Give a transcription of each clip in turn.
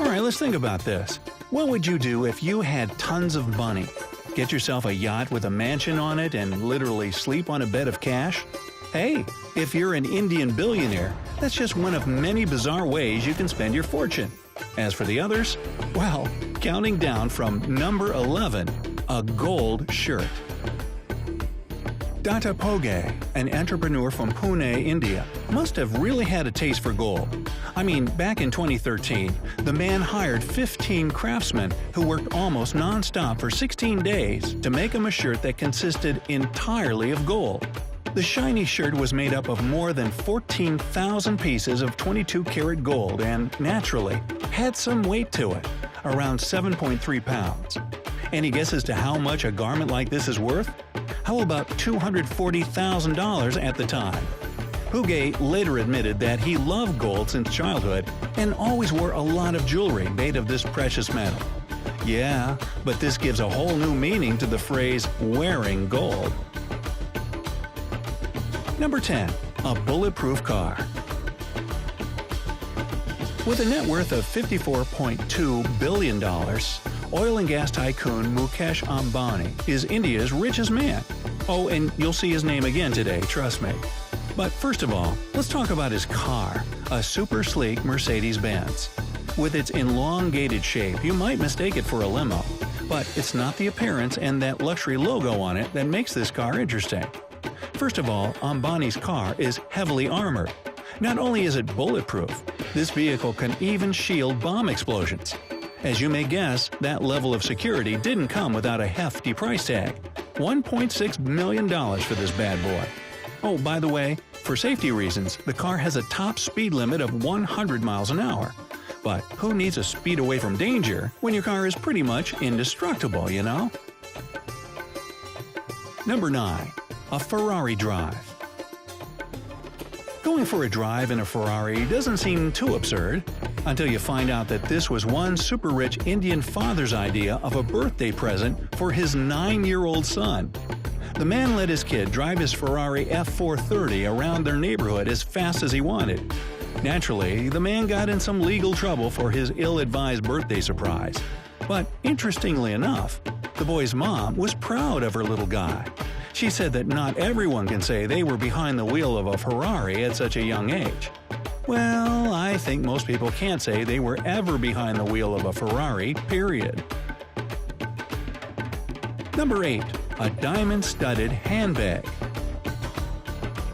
Alright, let's think about this. What would you do if you had tons of money? Get yourself a yacht with a mansion on it and literally sleep on a bed of cash? Hey, if you're an Indian billionaire, that's just one of many bizarre ways you can spend your fortune. As for the others, well, counting down from number 11, a gold shirt. Datta Poge, an entrepreneur from Pune, India, must have really had a taste for gold. I mean, back in 2013, the man hired 15 craftsmen who worked almost non-stop for 16 days to make him a shirt that consisted entirely of gold. The shiny shirt was made up of more than 14,000 pieces of 22-karat gold and, naturally, had some weight to it, around 7.3 pounds. Any guesses to how much a garment like this is worth? How about $240,000 at the time? Puget later admitted that he loved gold since childhood and always wore a lot of jewelry made of this precious metal. Yeah, but this gives a whole new meaning to the phrase wearing gold. Number 10. A bulletproof car. With a net worth of $54.2 billion, oil and gas tycoon Mukesh Ambani is India's richest man. Oh, and you'll see his name again today, trust me. But first of all, let's talk about his car, a super sleek Mercedes-Benz. With its elongated shape, you might mistake it for a limo. But it's not the appearance and that luxury logo on it that makes this car interesting. First of all, Ambani's car is heavily armored. Not only is it bulletproof, this vehicle can even shield bomb explosions. As you may guess, that level of security didn't come without a hefty price tag. $1.6 million for this bad boy. Oh, by the way, for safety reasons, the car has a top speed limit of 100 miles an hour. But who needs a speed away from danger when your car is pretty much indestructible, you know? Number 9. A Ferrari drive. Going for a drive in a Ferrari doesn't seem too absurd, until you find out that this was one super-rich Indian father's idea of a birthday present for his 9-year-old son. The man let his kid drive his Ferrari F430 around their neighborhood as fast as he wanted. Naturally, the man got in some legal trouble for his ill-advised birthday surprise. But interestingly enough, the boy's mom was proud of her little guy. She said that not everyone can say they were behind the wheel of a Ferrari at such a young age. Well, I think most people can't say they were ever behind the wheel of a Ferrari, period. Number 8. A diamond-studded handbag.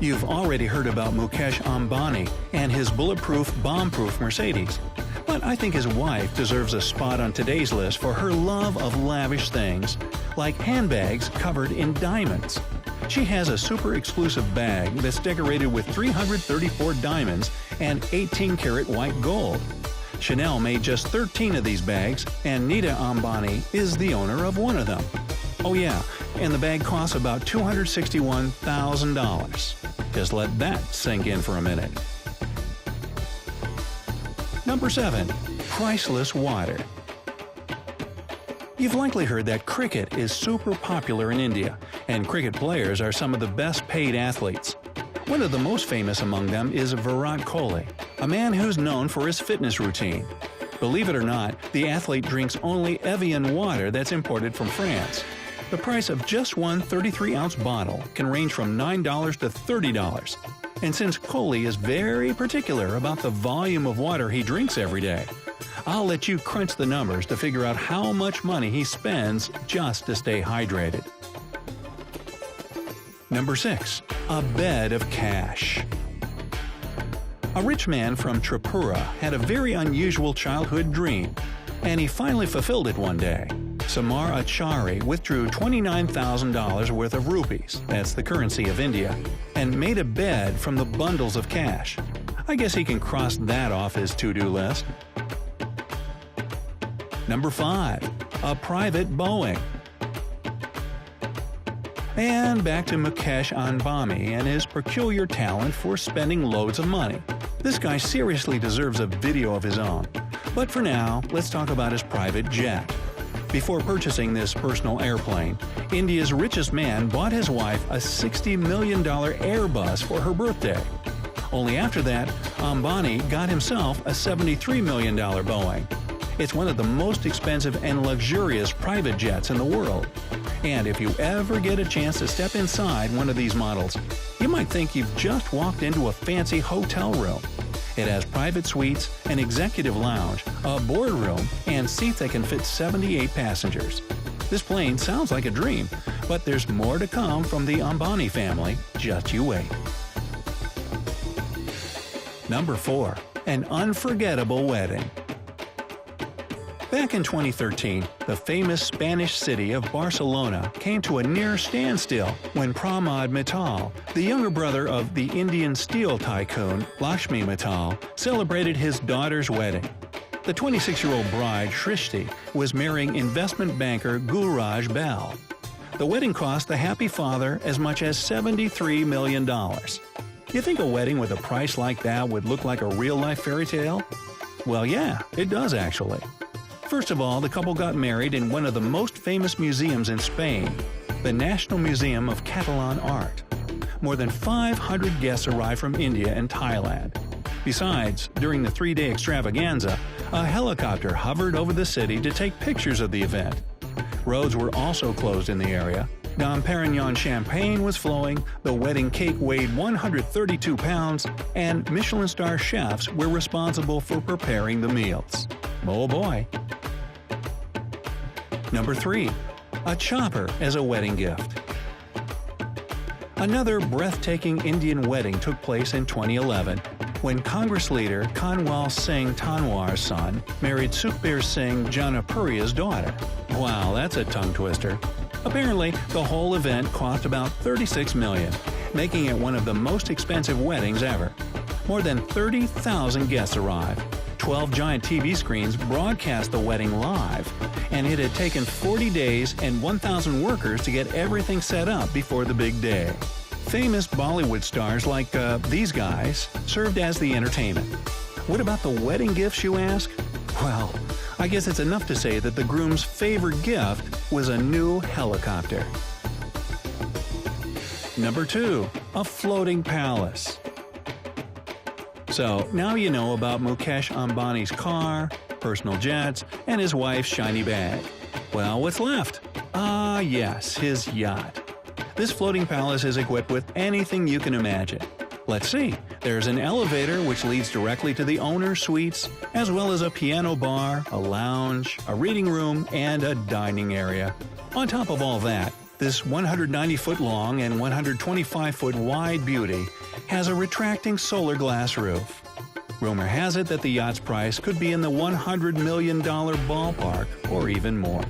You've already heard about Mukesh Ambani and his bulletproof, bomb-proof Mercedes. But I think his wife deserves a spot on today's list for her love of lavish things, like handbags covered in diamonds. She has a super exclusive bag that's decorated with 334 diamonds and 18-karat white gold. Chanel made just 13 of these bags, and Nita Ambani is the owner of one of them. Oh yeah, and the bag costs about $261,000. Just let that sink in for a minute. Number 7. Priceless water. You've likely heard that cricket is super popular in India, and cricket players are some of the best paid athletes. One of the most famous among them is Virat Kohli, a man who's known for his fitness routine. Believe it or not, the athlete drinks only Evian water that's imported from France. The price of just one 33-ounce bottle can range from $9 to $30. And since Kohli is very particular about the volume of water he drinks every day, I'll let you crunch the numbers to figure out how much money he spends just to stay hydrated. Number 6. A bed of cash. A rich man from Tripura had a very unusual childhood dream, and he finally fulfilled it one day. Samar Achari withdrew $29,000 worth of rupees, that's the currency of India, and made a bed from the bundles of cash. I guess he can cross that off his to-do list. Number 5. A private Boeing. And back to Mukesh Ambani and his peculiar talent for spending loads of money. This guy seriously deserves a video of his own. But for now, let's talk about his private jet. Before purchasing this personal airplane, India's richest man bought his wife a $60 million Airbus for her birthday. Only after that, Ambani got himself a $73 million Boeing. It's one of the most expensive and luxurious private jets in the world. And if you ever get a chance to step inside one of these models, you might think you've just walked into a fancy hotel room. It has private suites, an executive lounge, a boardroom, and seats that can fit 78 passengers. This plane sounds like a dream, but there's more to come from the Ambani family. Just you wait. Number 4. An unforgettable wedding. Back in 2013, the famous Spanish city of Barcelona came to a near standstill when Pramod Mittal, the younger brother of the Indian steel tycoon Lakshmi Mittal, celebrated his daughter's wedding. The 26-year-old bride, Shrishti, was marrying investment banker Gulraj Bell. The wedding cost the happy father as much as $73 million. You think a wedding with a price like that would look like a real-life fairy tale? Well, yeah, it does actually. First of all, the couple got married in one of the most famous museums in Spain, the National Museum of Catalan Art. More than 500 guests arrived from India and Thailand. Besides, during the 3-day extravaganza, a helicopter hovered over the city to take pictures of the event. Roads were also closed in the area. Dom Perignon champagne was flowing, the wedding cake weighed 132 pounds, and Michelin star chefs were responsible for preparing the meals. Oh boy. Number 3. A chopper as a wedding gift. Another breathtaking Indian wedding took place in 2011 when Congress leader Kanwal Singh Tanwar's son married Sukhbir Singh Janapuria's daughter. Wow, that's a tongue twister. Apparently, the whole event cost about $36 million, making it one of the most expensive weddings ever. More than 30,000 guests arrived. 12 giant TV screens broadcast the wedding live, and it had taken 40 days and 1,000 workers to get everything set up before the big day. Famous Bollywood stars like these guys served as the entertainment. What about the wedding gifts, you ask? Well, I guess it's enough to say that the groom's favorite gift was a new helicopter. Number 2. A floating palace. So, now you know about Mukesh Ambani's car, personal jets, and his wife's shiny bag. Well, what's left? Ah, yes, his yacht. This floating palace is equipped with anything you can imagine. Let's see. There's an elevator which leads directly to the owner's suites, as well as a piano bar, a lounge, a reading room, and a dining area. On top of all that, this 190-foot long and 125-foot wide beauty has a retracting solar glass roof. Rumor has it that the yacht's price could be in the $100 million ballpark or even more.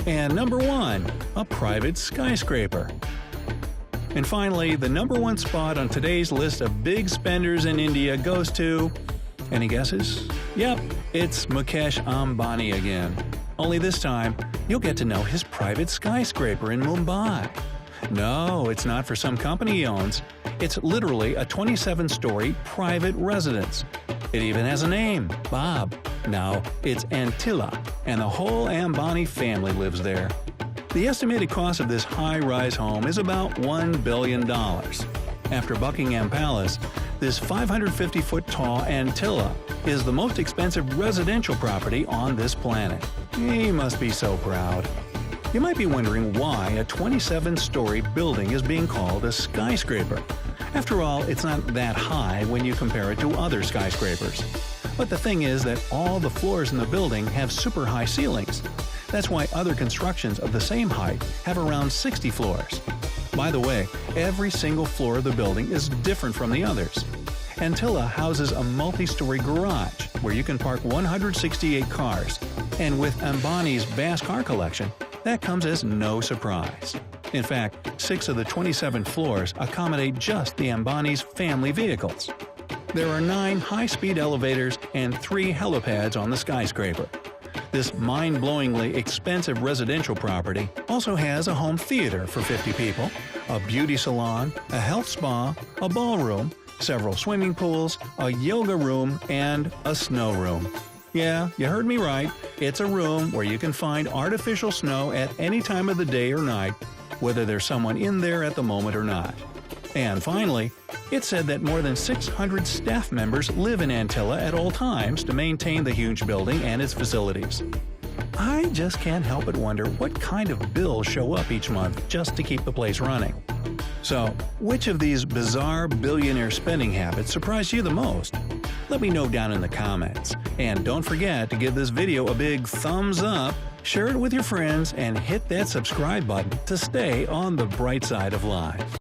And number 1, a private skyscraper. And finally, the number 1 spot on today's list of big spenders in India goes to… any guesses? Yep, it's Mukesh Ambani again. Only this time, you'll get to know his private skyscraper in Mumbai. No, it's not for some company he owns. It's literally a 27-story private residence. It even has a name, Bob. Now, it's Antilla, and the whole Ambani family lives there. The estimated cost of this high-rise home is about $1 billion. After Buckingham Palace, this 550-foot tall Antilla is the most expensive residential property on this planet. He must be so proud. You might be wondering why a 27-story building is being called a skyscraper. After all, it's not that high when you compare it to other skyscrapers. But the thing is that all the floors in the building have super high ceilings. That's why other constructions of the same height have around 60 floors. By the way, every single floor of the building is different from the others. Antilla houses a multi-story garage where you can park 168 cars. And with Ambani's vast car collection, that comes as no surprise. In fact, 6 of the 27 floors accommodate just the Ambani's family vehicles. There are 9 high-speed elevators and 3 helipads on the skyscraper. This mind-blowingly expensive residential property also has a home theater for 50 people, a beauty salon, a health spa, a ballroom, several swimming pools, a yoga room, and a snow room. Yeah, you heard me right. It's a room where you can find artificial snow at any time of the day or night, whether there's someone in there at the moment or not. And finally, it's said that more than 600 staff members live in Antilla at all times to maintain the huge building and its facilities. I just can't help but wonder what kind of bills show up each month just to keep the place running. So, which of these bizarre billionaire spending habits surprised you the most? Let me know down in the comments. And don't forget to give this video a big thumbs up, share it with your friends, and hit that subscribe button to stay on the bright side of life.